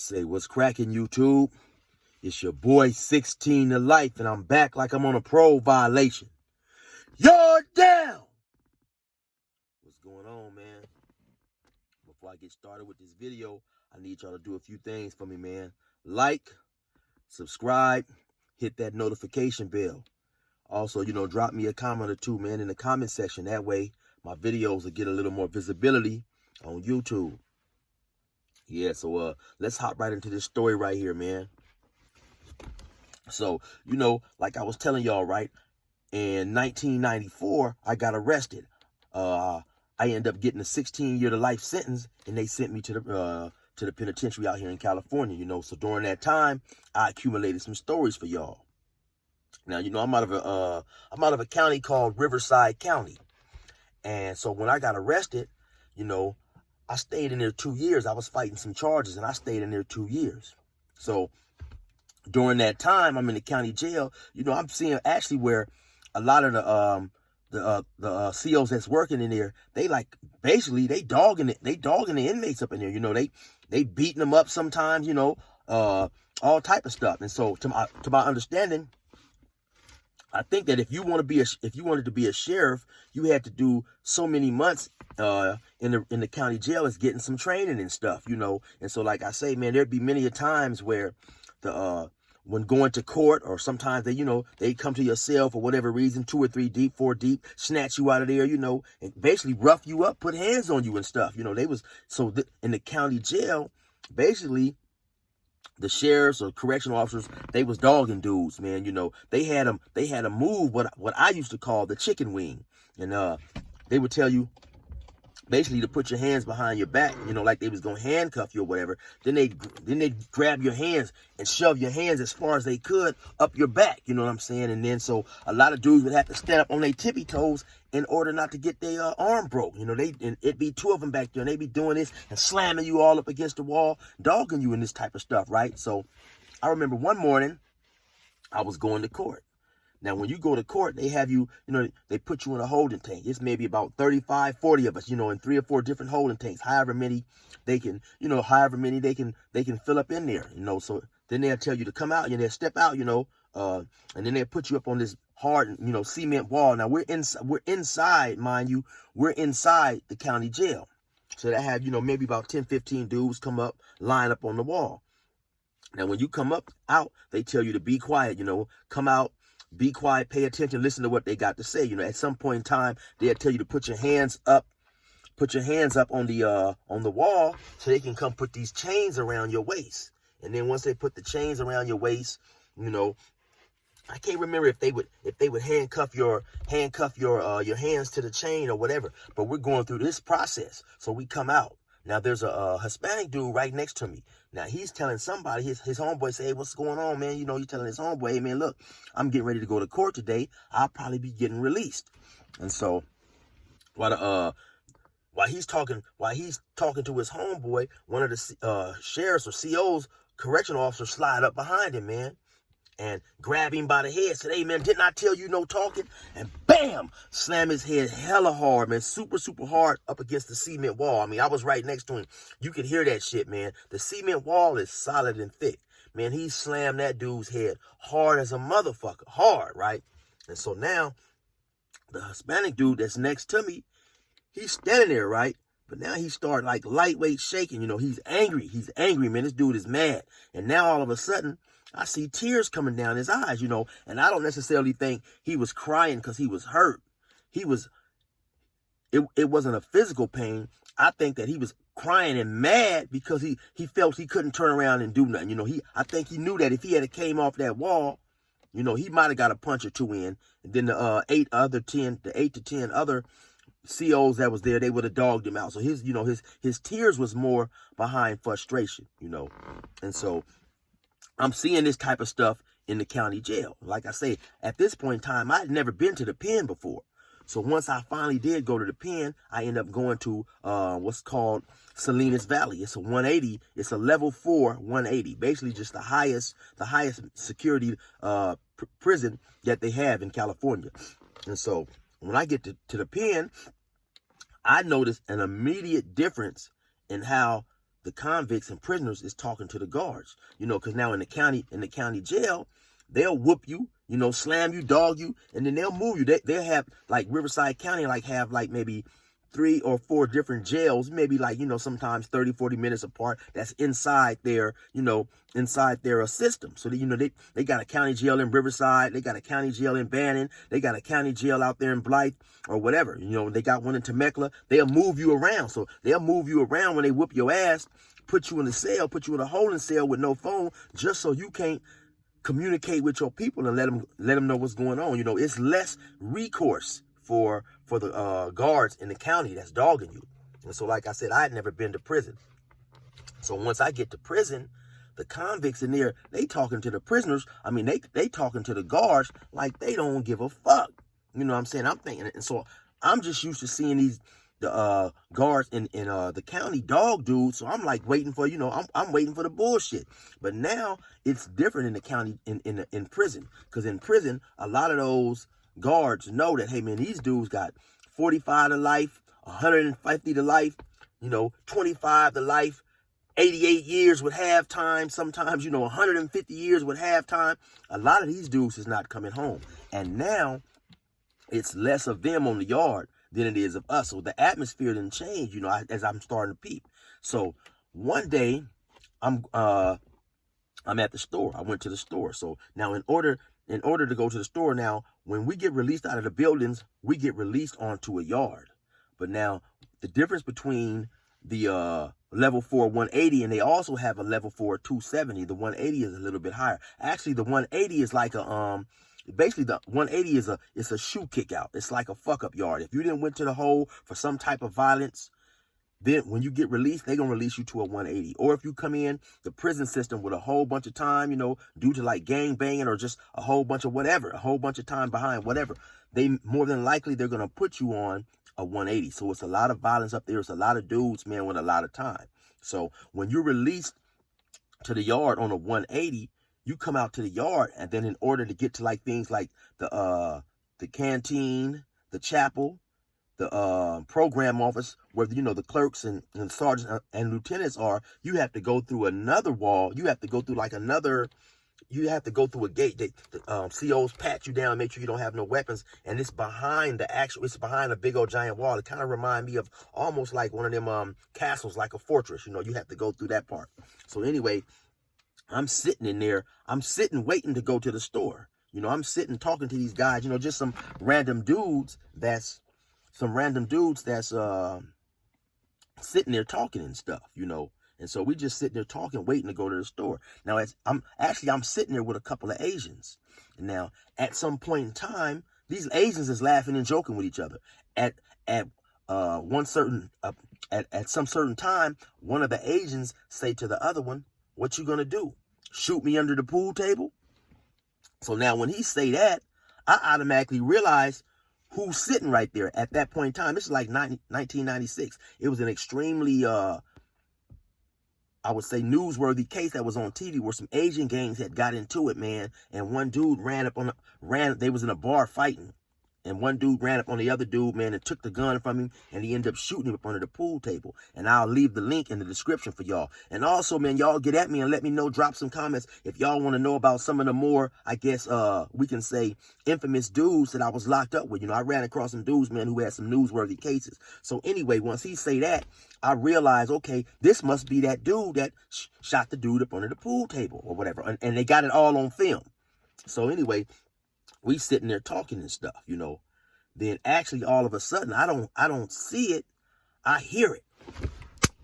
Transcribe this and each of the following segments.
Say what's cracking, YouTube? It's your boy 16 to life, and I'm back like I'm on a parole violation. You're down! What's going on, man? Before I get started with this video, I need y'all to do a few things for me, man. Like, subscribe, hit that notification bell. Also, drop me a comment or two, man, in the comment section. That way, my videos will get a little more visibility on YouTube. Yeah, so let's hop right into this story right here, man. So, like I was telling y'all, right, in 1994, I got arrested. I ended up getting a 16-year to life sentence, and they sent me to the penitentiary out here in California, So during that time, I accumulated some stories for y'all. Now, I'm out of a county called Riverside County. And so when I got arrested, I stayed in there 2 years. I was fighting some charges, and I stayed in there 2 years. So during that time, I'm in the county jail. I'm seeing actually where a lot of the COs that's working in there, they they dogging the inmates up in there. They beating them up sometimes. All type of stuff. And so to my understanding, I think that if you wanted to be a sheriff, you had to do so many months in the county jail as getting some training and stuff, And so, like I say, man, there'd be many a times where when going to court, or sometimes they come to your cell for whatever reason, 2 or 3 deep, 4 deep, snatch you out of there, and basically rough you up, put hands on you and stuff. In the county jail, basically, the sheriffs or correctional officers, they was dogging dudes, man. They had them move what I used to call the chicken wing. And they would tell you basically to put your hands behind your back, like they was gonna handcuff you or whatever. Then they grab your hands and shove your hands as far as they could up your back, you know what I'm saying? And then so a lot of dudes would have to stand up on their tippy toes in order not to get their arm broke. It'd be 2 of them back there, and they be doing this and slamming you all up against the wall, dogging you and this type of stuff, right? So I remember one morning I was going to court. Now, when you go to court, they have you, they put you in a holding tank. It's maybe about 35, 40 of us, in 3 or 4 different holding tanks, however many they can fill up in there, So then they'll tell you to come out, and they'll step out, and then they'll put you up on this hard, cement wall. Now, we're inside, mind you, we're inside the county jail. So they have, maybe about 10, 15 dudes come up, line up on the wall. Now, when you come out, they tell you to be quiet, come out. Be quiet, pay attention, listen to what they got to say. At some point in time, they'll tell you to put your hands up on the wall so they can come put these chains around your waist. And then once they put the chains around your waist, I can't remember if they would handcuff your hands to the chain or whatever. But we're going through this process. So we come out. Now, there's a Hispanic dude right next to me. Now, he's telling somebody, his homeboy, say, hey, what's going on, man? He's telling his homeboy, hey, man, look, I'm getting ready to go to court today. I'll probably be getting released. And so while he's talking to his homeboy, one of the sheriffs or COs, correctional officers, slide up behind him, man, and grab him by the head, said, hey, man, didn't I tell you no talking? And bam, slam his head hella hard, man, super, super hard up against the cement wall. I mean, I was right next to him. You could hear that shit, man. The cement wall is solid and thick. Man, he slammed that dude's head hard as a motherfucker. Hard, right? And so now, the Hispanic dude that's next to me, he's standing there, right? But now he started like lightweight shaking. He's angry. He's angry, man. This dude is mad. And now all of a sudden, I see tears coming down his eyes, and I don't necessarily think he was crying because he was hurt. It wasn't a physical pain. I think that he was crying and mad because he felt he couldn't turn around and do nothing. I think he knew that if he had came off that wall, he might have got a punch or 2 in. And then the 8 to 10 other COs that was there, they would have dogged him out. So his tears was more behind frustration, And so I'm seeing this type of stuff in the county jail. Like I say, at this point in time, I had never been to the pen before. So once I finally did go to the pen, I ended up going to what's called Salinas Valley. It's a 180. It's a level 4 180. Basically just the highest security prison that they have in California. And so when I get to the pen, I noticed an immediate difference in how the convicts and prisoners is talking to the guards, you know, because now in the county jail, they'll whoop you, you know, slam you, dog you, and then they'll move you. They'll have, like, Riverside County, like, have, like, maybe 3 or 4 different jails, maybe, like, you know, sometimes 30, 40 minutes apart, that's inside their, you know, inside their system. So, that, you know, they got a county jail in Riverside, they got a county jail in Bannon, they got a county jail out there in Blythe, or whatever. You know, they got one in Temecula. They'll move you around. So they'll move you around when they whoop your ass, put you in the cell, put you in a holding cell with no phone, just so you can't communicate with your people and let them know what's going on. You know, it's less recourse for the guards in the county that's dogging you. And so, like I said, I had never been to prison. So once I get to prison, the convicts in there, they talking to the prisoners. I mean, they talking to the guards like they don't give a fuck. You know what I'm saying? I'm thinking, and so I'm just used to seeing the guards in the county dog dudes. So I'm like waiting for, you know, I'm waiting for the bullshit. But now it's different in the county, in prison, because in prison a lot of those guards know that, hey man, these dudes got 45 to life, 150 to life, you know, 25 to life, 88 years with halftime, sometimes, you know, 150 years with halftime. A lot of these dudes is not coming home. And now it's less of them on the yard than it is of us. So the atmosphere didn't change, you know, as I'm starting to peep. So one day I'm at the store. I went to the store. So now in order to go to the store, now when we get released out of the buildings, we get released onto a yard. But now the difference between the level 4 180, and they also have a level 4 270. The 180 is a little bit higher. Actually, the 180 is like a basically the 180 is a shoe kick out. It's like a fuck up yard. If you didn't went to the hole for some type of violence, then when you get released, they're gonna release you to a 180. Or if you come in the prison system with a whole bunch of time, you know, due to like gang banging or just a whole bunch of whatever, a whole bunch of time behind whatever, they more than likely they're gonna put you on a 180. So it's a lot of violence up there. It's a lot of dudes, man, with a lot of time. So when you're released to the yard on a 180, you come out to the yard, and then in order to get to like things like the canteen, the chapel, the program office, where, you know, the clerks and sergeants and lieutenants are, you have to go through another wall. You have to go through like you have to go through a gate. The COs pat you down, make sure you don't have no weapons, and it's behind it's behind a big old giant wall. It kind of reminds me of almost like one of them castles, like a fortress. You know, you have to go through that part. So anyway, I'm sitting in there. I'm sitting waiting to go to the store. You know, I'm sitting talking to these guys. You know, just some random dudes that's sitting there talking and stuff. You know. And so we just sitting there talking, waiting to go to the store. Now, I'm sitting there with a couple of Asians. And now, at some point in time, these Asians is laughing and joking with each other. At some certain time, one of the Asians say to the other one, "What you gonna do? Shoot me under the pool table?" So now, when he say that, I automatically realize who's sitting right there at that point in time. This is like 1996. It was an extremely I would say newsworthy case that was on TV where some Asian gangs had got into it, man. And one dude they was in a bar fighting. And one dude ran up on the other dude, man, and took the gun from him, and he ended up shooting him up under the pool table. And I'll leave the link in the description for y'all. And also, man, y'all get at me and let me know, drop some comments if y'all want to know about some of the more, I guess, we can say, infamous dudes that I was locked up with. You know, I ran across some dudes, man, who had some newsworthy cases. So anyway, once he say that, I realized, okay, this must be that dude that shot the dude up under the pool table or whatever. And they got it all on film. So anyway, we sitting there talking and stuff, you know. Then actually all of a sudden, I don't see it. I hear it.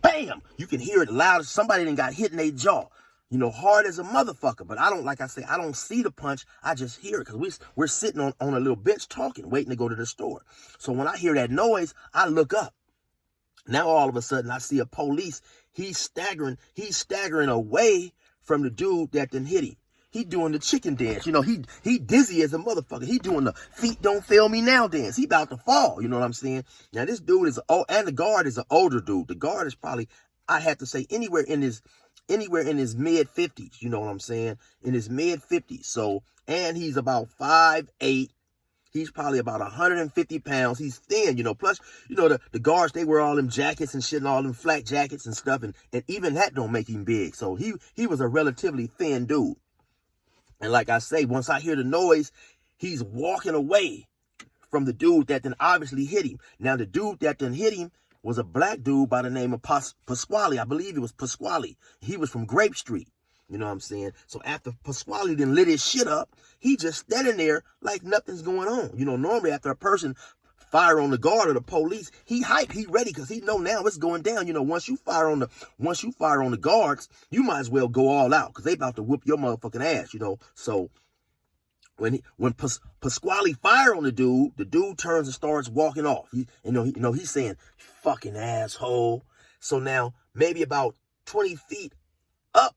Bam! You can hear it loud. Somebody done got hit in their jaw. You know, hard as a motherfucker. But I don't see the punch. I just hear it because we're sitting on a little bench talking, waiting to go to the store. So when I hear that noise, I look up. Now all of a sudden I see a police. He's staggering away from the dude that done hit him. He doing the chicken dance. You know, he dizzy as a motherfucker. He doing the feet don't fail me now dance. He about to fall. You know what I'm saying? Now this dude and the guard is an older dude. The guard is probably, I have to say, anywhere in his mid 50s. You know what I'm saying? In his mid 50s. So, and he's about 5'8". He's probably about 150 pounds. He's thin, you know. Plus, you know, the guards, they wear all them jackets and shit and all them flak jackets and stuff. And even that don't make him big. So he was a relatively thin dude. And like I say, once I hear the noise, he's walking away from the dude that then obviously hit him. Now, the dude that then hit him was a black dude by the name of Pasquale. I believe it was Pasquale. He was from Grape Street. You know what I'm saying? So after Pasquale then lit his shit up, he just standing there like nothing's going on. You know, normally after a person fire on the guard or the police, he hype, he ready, because he know now it's going down. You know, once you fire on the guards, you might as well go all out, because they about to whoop your motherfucking ass, you know. So when Pasquale fire on the dude turns and starts walking off. He's saying, "Fucking asshole." So now maybe about 20 feet up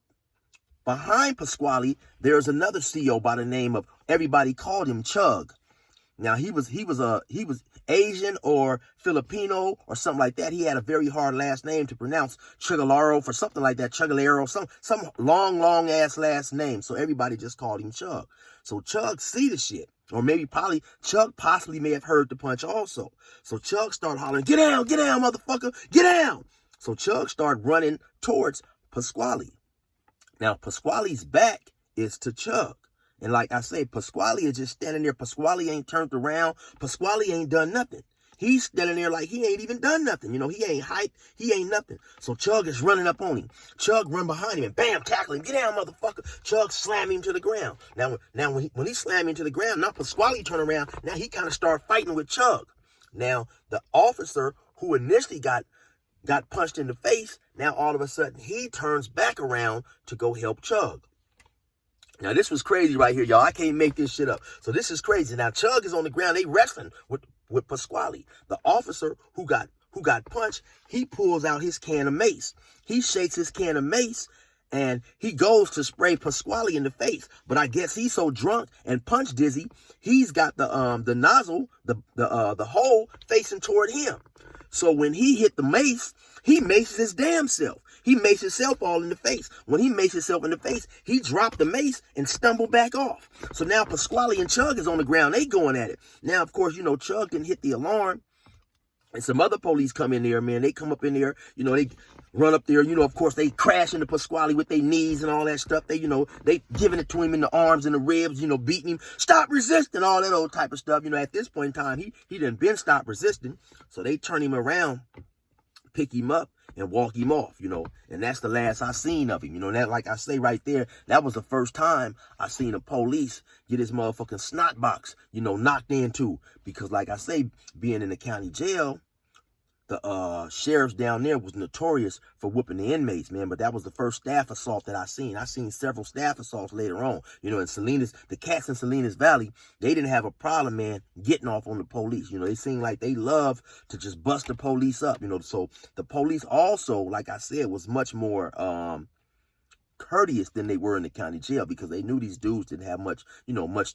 behind Pasquale, there's another CO by the name of, everybody called him Chug. Now he was Asian or Filipino or something like that. He had a very hard last name to pronounce, Chugalaro for something like that, Chugalero, some long ass last name. So everybody just called him Chug. So Chug see the shit, or Chug possibly may have heard the punch also. So Chug started hollering, get down, motherfucker, get down. So Chug started running towards Pasquale. Now Pasquale's back is to Chug. And like I say, Pasquale is just standing there. Pasquale ain't turned around. Pasquale ain't done nothing. He's standing there like he ain't even done nothing. You know, he ain't hyped. He ain't nothing. So Chug is running up on him. Chug run behind him and bam, tackle him. Get down, motherfucker. Chug slam him to the ground. Now when he slammed him to the ground, now Pasquale turn around. Now he kind of start fighting with Chug. Now the officer who initially got punched in the face, now all of a sudden he turns back around to go help Chug. Now, this was crazy right here, y'all. I can't make this shit up. So this is crazy. Now, Chug is on the ground. They wrestling with Pasquale. The officer who got punched, he pulls out his can of mace. He shakes his can of mace, and he goes to spray Pasquale in the face. But I guess he's so drunk and punch dizzy, he's got the nozzle, the hole facing toward him. So when he hit the mace, he maces his damn self. He maced himself all in the face. When he maced himself in the face, he dropped the mace and stumbled back off. So now Pasquale and Chug is on the ground. They going at it. Now, of course, you know, Chug didn't hit the alarm. And some other police come in there, man. They come up in there, you know, they run up there. You know, of course, they crash into Pasquale with their knees and all that stuff. They giving it to him in the arms and the ribs, you know, beating him. Stop resisting, all that old type of stuff. You know, at this point in time, he done been stopped resisting. So they turn him around, pick him up, and walk him off, you know. And that's the last I seen of him. You know, that, like I say right there, that was the first time I seen a police get his motherfucking snot box, you know, knocked into. Because like I say, being in the county jail, the sheriffs down there was notorious for whooping the inmates, man. But that was the first staff assault that I seen. I seen several staff assaults later on. You know, in the cats in Salinas Valley, they didn't have a problem, man, getting off on the police. You know, they seemed like they love to just bust the police up, you know. So the police also, like I said, was much more courteous than they were in the county jail, because they knew these dudes didn't have much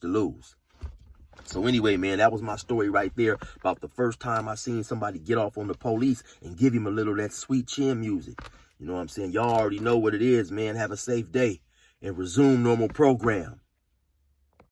to lose. So anyway, man, that was my story right there about the first time I seen somebody get off on the police and give him a little of that sweet chin music. You know what I'm saying? Y'all already know what it is, man. Have a safe day and resume normal program.